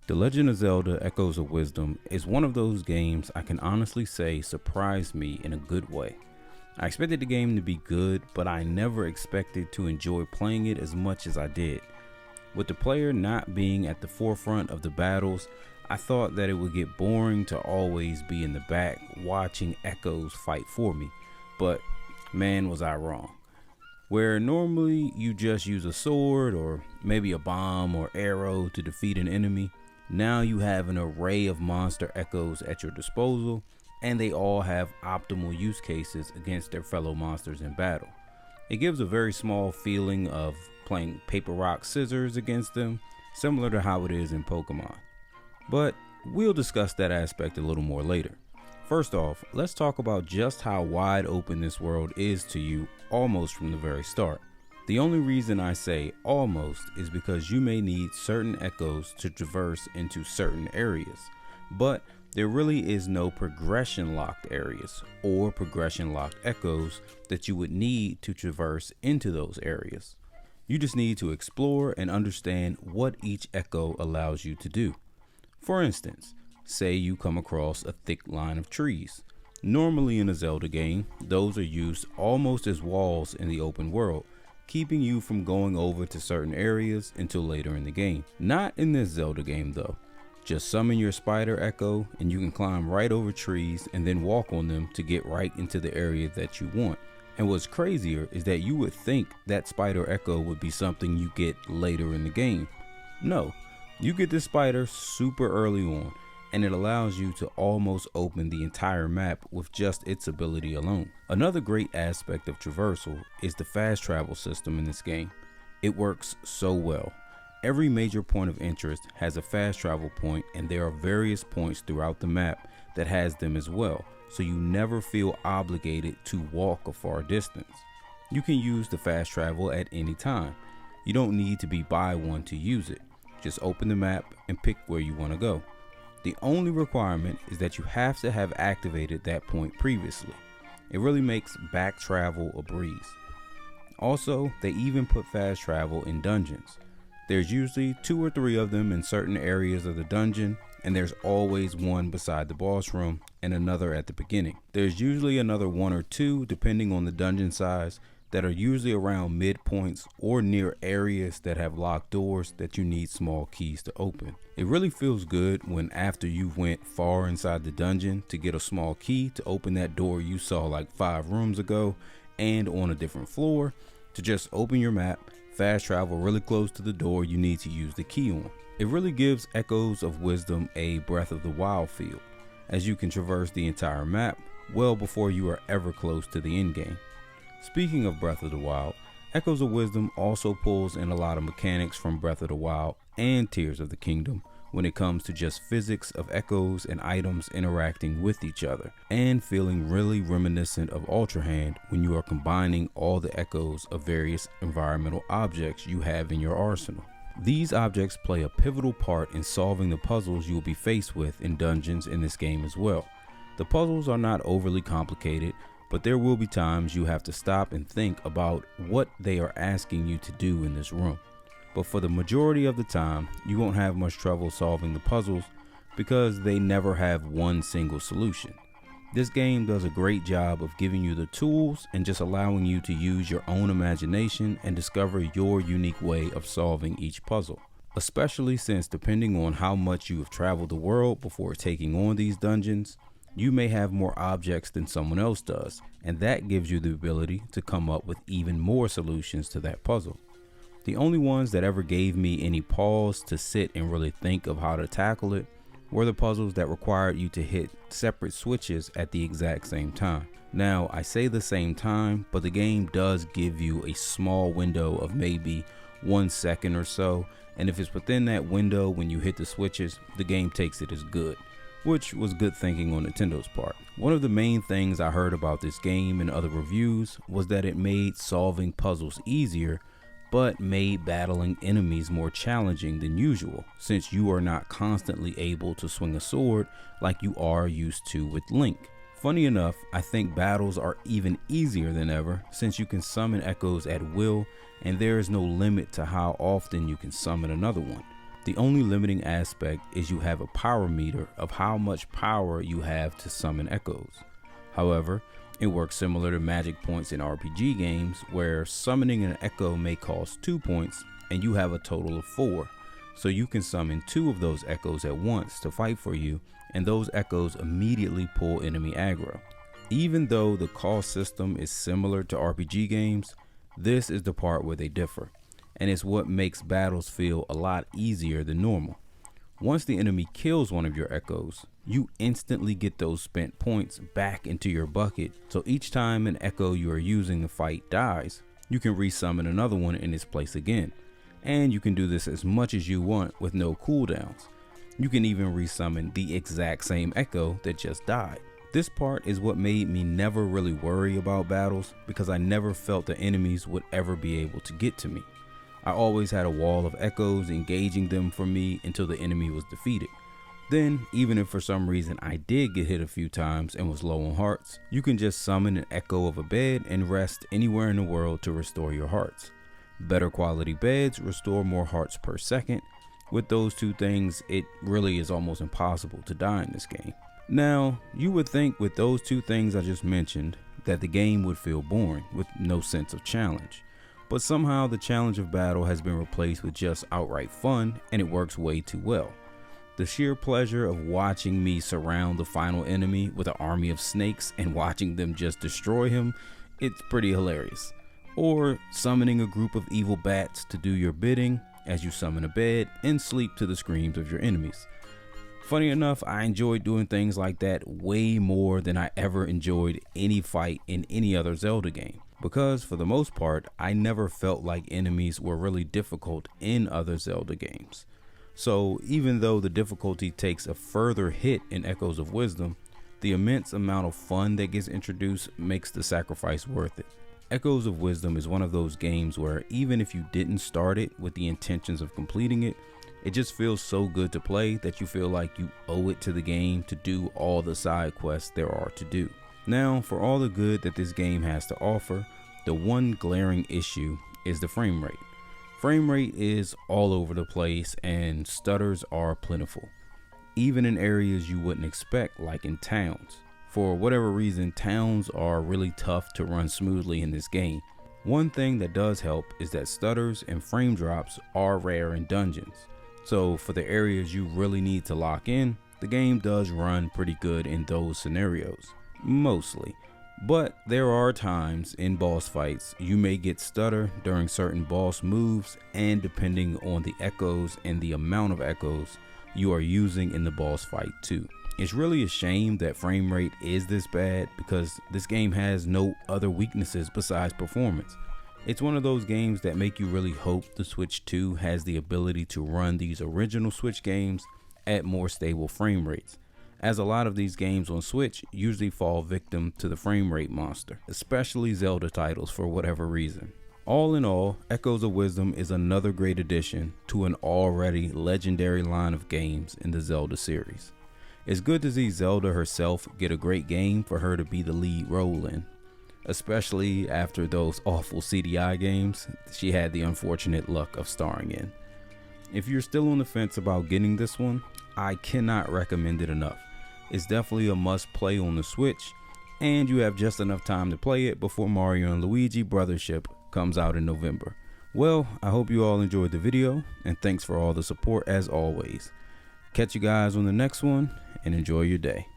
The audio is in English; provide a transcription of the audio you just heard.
The Legend of Zelda Echoes of Wisdom is one of those games I can honestly say surprised me in a good way. I expected the game to be good, but I never expected to enjoy playing it as much as I did. With the player not being at the forefront of the battles, I thought that it would get boring to always be in the back watching Echoes fight for me, but man was I wrong. Where normally you just use a sword or maybe a bomb or arrow to defeat an enemy, now you have an array of monster echoes at your disposal, and they all have optimal use cases against their fellow monsters in battle. It gives a very small feeling of playing paper rock scissors against them, similar to how it is in Pokemon. But we'll discuss that aspect a little more later. First off, let's talk about just how wide open this world is to you almost from the very start. The only reason I say almost is because you may need certain echoes to traverse into certain areas, but there really is no progression locked areas or progression locked echoes that you would need to traverse into those areas. You just need to explore and understand what each echo allows you to do. For instance, say you come across a thick line of trees. Normally in a Zelda game, those are used almost as walls in the open world, keeping you from going over to certain areas until later in the game. Not in this Zelda game though. Just summon your spider echo and you can climb right over trees and then walk on them to get right into the area that you want. And what's crazier is that you would think that spider echo would be something you get later in the game. No, you get this spider super early on, and it allows you to almost open the entire map with just its ability alone. Another great aspect of traversal is the fast travel system in this game. It works so well. Every major point of interest has a fast travel point, and there are various points throughout the map that has them as well, so you never feel obligated to walk a far distance. You can use the fast travel at any time. You don't need to be by one to use it. Just open the map and pick where you want to go. The only requirement is that you have to have activated that point previously. It really makes back travel a breeze. Also, they even put fast travel in dungeons. There's usually 2 or 3 of them in certain areas of the dungeon, and there's always one beside the boss room and another at the beginning. There's usually another 1 or 2 depending on the dungeon size that are usually around midpoints or near areas that have locked doors that you need small keys to open. It really feels good when after you went far inside the dungeon to get a small key to open that door you saw like 5 rooms ago and on a different floor, to just open your map, fast travel really close to the door you need to use the key on. It really gives Echoes of Wisdom a Breath of the Wild feel, as you can traverse the entire map well before you are ever close to the end game. Speaking of Breath of the Wild, Echoes of Wisdom also pulls in a lot of mechanics from Breath of the Wild and Tears of the Kingdom when it comes to just physics of echoes and items interacting with each other, and feeling really reminiscent of Ultra Hand when you are combining all the echoes of various environmental objects you have in your arsenal. These objects play a pivotal part in solving the puzzles you will be faced with in dungeons in this game as well. The puzzles are not overly complicated, but there will be times you have to stop and think about what they are asking you to do in this room. But for the majority of the time, you won't have much trouble solving the puzzles because they never have one single solution. This game does a great job of giving you the tools and just allowing you to use your own imagination and discover your unique way of solving each puzzle. Especially since, depending on how much you have traveled the world before taking on these dungeons, you may have more objects than someone else does, and that gives you the ability to come up with even more solutions to that puzzle. The only ones that ever gave me any pause to sit and really think of how to tackle it were the puzzles that required you to hit separate switches at the exact same time. Now, I say the same time, but the game does give you a small window of maybe 1 second or so, and if it's within that window when you hit the switches, the game takes it as good, which was good thinking on Nintendo's part. One of the main things I heard about this game and other reviews was that it made solving puzzles easier, but made battling enemies more challenging than usual, since you are not constantly able to swing a sword like you are used to with Link. Funny enough, I think battles are even easier than ever, since you can summon echoes at will and there is no limit to how often you can summon another one. The only limiting aspect is you have a power meter of how much power you have to summon echoes. However, it works similar to magic points in RPG games, where summoning an echo may cost 2 points and you have a total of 4. So you can summon 2 of those echoes at once to fight for you, and those echoes immediately pull enemy aggro. Even though the cost system is similar to RPG games, this is the part where they differ, and it's what makes battles feel a lot easier than normal. Once the enemy kills one of your echoes, you instantly get those spent points back into your bucket, so each time an echo you are using to fight dies, you can resummon another one in its place again. And you can do this as much as you want with no cooldowns. You can even resummon the exact same echo that just died. This part is what made me never really worry about battles, because I never felt the enemies would ever be able to get to me. I always had a wall of echoes engaging them for me until the enemy was defeated. Then, even if for some reason I did get hit a few times and was low on hearts, you can just summon an echo of a bed and rest anywhere in the world to restore your hearts. Better quality beds restore more hearts per second. With those two things, it really is almost impossible to die in this game. Now, you would think with those two things I just mentioned that the game would feel boring with no sense of challenge. But somehow the challenge of battle has been replaced with just outright fun, and it works way too well. The sheer pleasure of watching me surround the final enemy with an army of snakes and watching them just destroy him, it's pretty hilarious. Or summoning a group of evil bats to do your bidding as you summon a bed and sleep to the screams of your enemies. Funny enough, I enjoyed doing things like that way more than I ever enjoyed any fight in any other Zelda game, because for the most part, I never felt like enemies were really difficult in other Zelda games. So even though the difficulty takes a further hit in Echoes of Wisdom, the immense amount of fun that gets introduced makes the sacrifice worth it. Echoes of Wisdom is one of those games where even if you didn't start it with the intentions of completing it, it just feels so good to play that you feel like you owe it to the game to do all the side quests there are to do. Now, for all the good that this game has to offer, the one glaring issue is the frame rate. Frame rate is all over the place and stutters are plentiful, even in areas you wouldn't expect, like in towns. For whatever reason, towns are really tough to run smoothly in this game. One thing that does help is that stutters and frame drops are rare in dungeons. So for the areas you really need to lock in, the game does run pretty good in those scenarios, mostly. But there are times in boss fights you may get stutter during certain boss moves, and depending on the echoes and the amount of echoes you are using in the boss fight too. It's really a shame that frame rate is this bad, because this game has no other weaknesses besides performance. It's one of those games that make you really hope the Switch 2 has the ability to run these original Switch games at more stable frame rates, as a lot of these games on Switch usually fall victim to the frame rate monster, especially Zelda titles for whatever reason. All in all, Echoes of Wisdom is another great addition to an already legendary line of games in the Zelda series. It's good to see Zelda herself get a great game for her to be the lead role in, especially after those awful CDI games she had the unfortunate luck of starring in. If you're still on the fence about getting this one, I cannot recommend it enough. It's definitely a must play on the Switch, and you have just enough time to play it before Mario and Luigi Brothership comes out in November. Well, I hope you all enjoyed the video, and thanks for all the support as always. Catch you guys on the next one, and enjoy your day.